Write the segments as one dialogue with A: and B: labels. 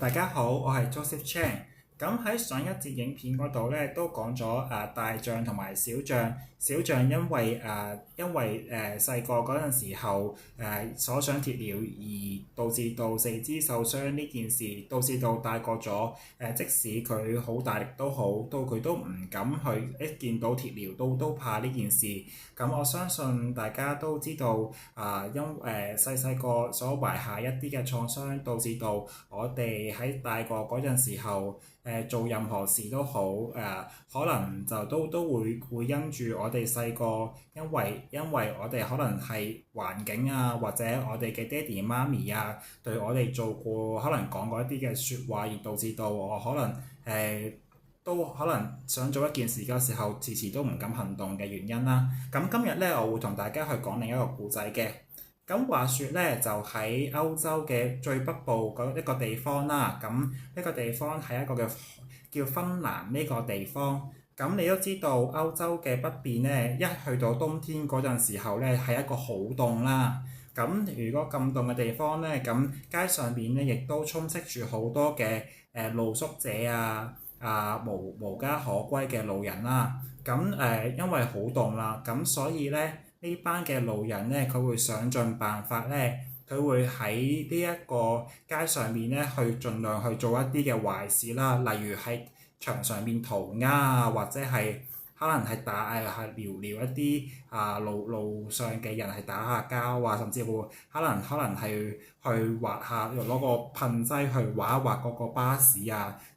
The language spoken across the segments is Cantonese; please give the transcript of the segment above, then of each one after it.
A: 大家好，我係 Joseph Chan。咁喺上一節影片嗰度咧，都講咗大象同埋小象。小象因為細個嗰陣時候鎖上鐵鏈而導致到四肢受傷呢件事，導致到大個咗即使佢好大力都好，佢都唔敢去一見到鐵鏈都怕呢件事。咁我相信大家都知道細個所懷下一啲嘅創傷，導致到我哋喺大個嗰陣時候做任何事都好可能就都會因住我哋細個，因為我哋可能係環境或者我哋嘅爹哋媽咪對我哋做過可能講過一啲嘅説話，而導致到我可能都可能想做一件事嘅時候，遲遲都唔敢行動嘅原因啦。咁今日咧，我會同大家去講另一個故仔嘅。咁話說咧，就喺歐洲嘅最北部嗰一個地方啦。咁呢個地方係一個叫芬蘭呢個地方。咁你都知道歐洲嘅北邊咧，一去到冬天嗰陣時候咧，係一個好凍啦。咁如果咁凍嘅地方咧，咁街上邊咧亦都充斥住好多嘅露宿者無家可歸嘅路人啦。咁因為好凍啦，咁所以咧，呢班嘅路人咧，佢會想盡辦法咧，佢會喺呢一個街上面咧，去盡量去做一啲嘅壞事啦，例如喺牆上面塗鴉或者係可能係撩一啲路上嘅人係打下交甚至乎可能係去畫下攞個噴劑去畫一畫嗰個巴士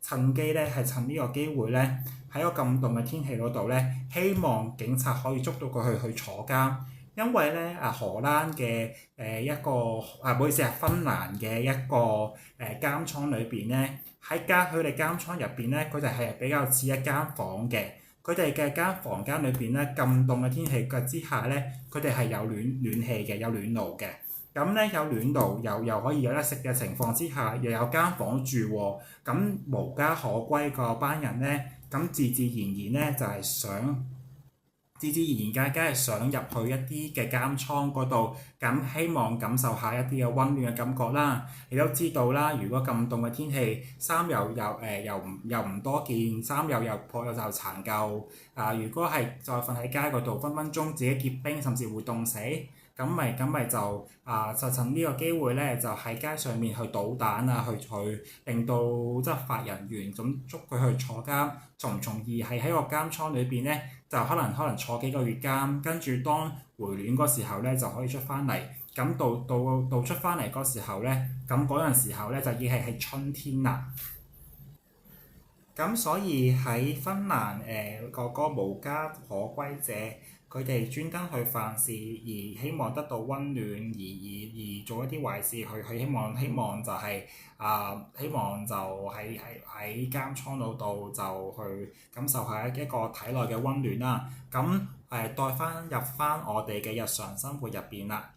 A: 趁機咧係趁呢個機會咧，喺個咁凍嘅天氣嗰度咧，希望警察可以捉到佢去坐監。因為咧荷蘭嘅一個唔好意思芬蘭嘅一個監倉裏邊咧，佢哋監倉入邊咧，佢哋係比較似一間房嘅。佢哋嘅間房間裏邊咧，咁凍嘅天氣之下咧，佢哋係有暖氣嘅，有暖爐嘅。咁咧有暖爐又可以有得食嘅情況之下，又有間房住喎。咁無家可歸嗰班人咧，咁自然然咧就係自然梗係想入去一啲嘅監倉嗰度，咁希望感受下一啲嘅溫暖嘅感覺啦。你都知道啦，如果咁凍嘅天氣，衫又唔多件，衫又破又殘舊。如果係再瞓喺街嗰度，分分鐘自己結冰，甚至會凍死。咁咪就趁呢個機會咧，就喺街上面去搗蛋去令到執法人員咁捉佢去坐監，從而係喺個監倉裏邊咧，就可能坐幾個月監，跟住當回暖嗰時候咧就可以出翻嚟。咁到出翻嚟嗰時候咧，咁嗰陣時候咧就已係春天啦。咁所以喺芬蘭個無家可歸者，佢哋專登去犯事，而希望得到溫暖，而做一啲壞事，去希望就係希望就喺監倉嗰度就去感受下一個體內嘅溫暖啦。咁帶入翻我哋嘅日常生活入邊啦。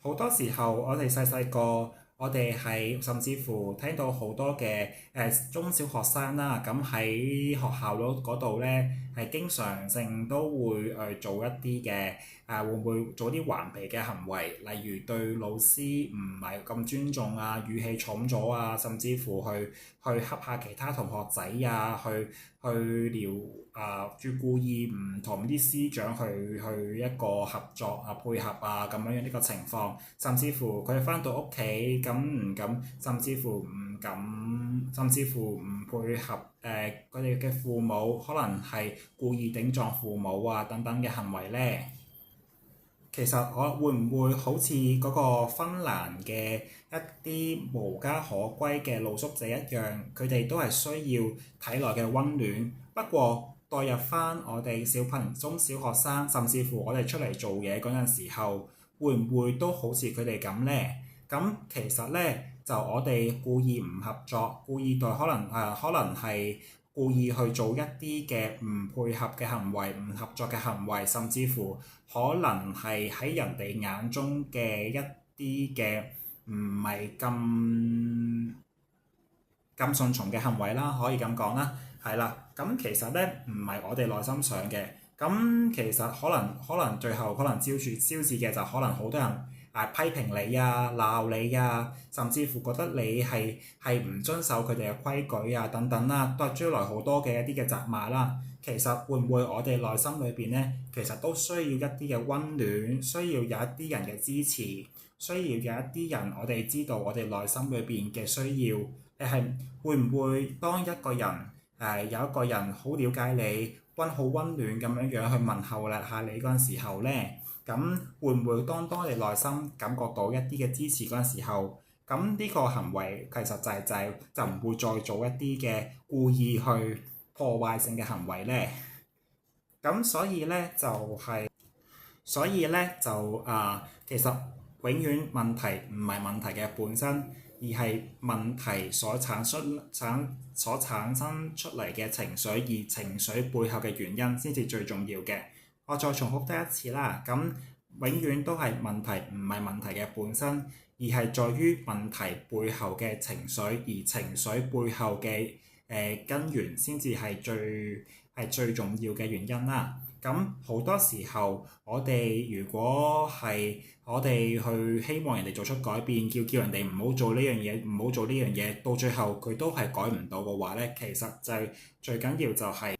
A: 好多時候我哋細個，我哋係甚至乎聽到好多嘅中小學生啦，咁喺學校嗰度咧係經常性都會做一啲嘅會唔會做啲頑皮嘅行為，例如對老師唔係咁尊重語氣重咗甚至乎去恰下其他同學仔去撩故意唔同啲師長去一個合作配合咁樣呢個情況，甚至乎佢哋返到屋企咁唔敢，甚至乎唔配合佢哋嘅父母，可能係故意頂撞父母等等嘅行為咧。其實我會唔會好似嗰個芬蘭嘅一啲無家可歸嘅露宿者一樣，佢哋都係需要體內嘅溫暖。不過代入翻我哋中小學生，甚至乎我哋出嚟做嘢嗰陣時候，會唔會都好似佢哋咁呢？咁其實呢，就我哋故意唔合作，故意可能係故意去做一啲嘅唔配合嘅行為、唔合作嘅行為，甚至乎可能係喺人哋眼中嘅一啲嘅唔係咁順從嘅行為啦，可以咁講啦，係啦。咁其實咧唔係我哋內心想嘅，咁其實可能最後可能招致嘅就可能好多人批評你啊、鬧你啊，甚至乎覺得你係唔遵守佢哋嘅規矩啊等等啦，都係招來好多嘅一啲嘅責罵啦。其實會唔會我哋內心裏邊咧，其實都需要一啲嘅温暖，需要有一啲人嘅支持，需要有一啲人我哋知道我哋內心裏邊嘅需要。你係會唔會當一個人有一個人好了解你，好温暖咁樣樣去問候下你嗰陣時候咧，咁會唔會當你內心感覺到一啲嘅支持嗰陣時候，咁呢個行為其實就唔會再做一啲嘅故意去破壞性嘅行為咧？咁其實永遠問題唔係問題嘅本身，而係問題所產生出嚟嘅情緒，而情緒背後嘅原因先至最重要嘅。我再重複多一次啦，咁永遠都係問題唔係問題嘅本身，而係在於問題背後嘅情緒，而情緒背後嘅根源先至係最重要嘅原因啦。咁好多時候，如果係我哋去希望人哋做出改變，叫人哋唔好做呢樣嘢，唔好做呢樣嘢，到最後佢都係改唔到嘅話咧，其實就係最緊要就係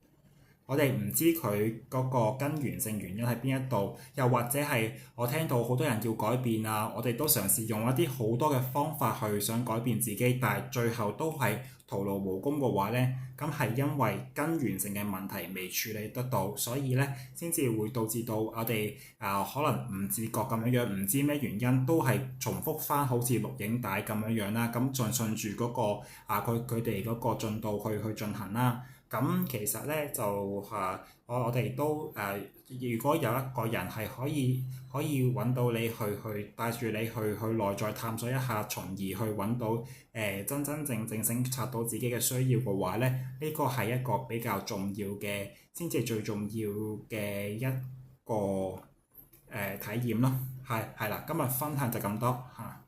A: 我哋唔知佢嗰個根源性原因喺邊一度，又或者係我聽到好多人要改變啊，我哋都嘗試用一啲好多嘅方法去想改變自己，但係最後都係徒勞無功嘅話咧，咁係因為根源性嘅問題未處理得到，所以咧先至會導致到我哋可能唔自覺咁樣樣，唔知咩原因都係重複翻好似錄影帶咁樣樣啦，咁順住嗰個佢哋嗰個進度去進行啦。咁其實咧就我哋都如果有一個人係可以揾到你去帶住你去內在探索一下，從而去揾到真正省察到自己嘅需要嘅話咧，呢個係一個比較重要嘅，先至係最重要嘅一個體驗咯。係啦，今日分享就咁多嚇。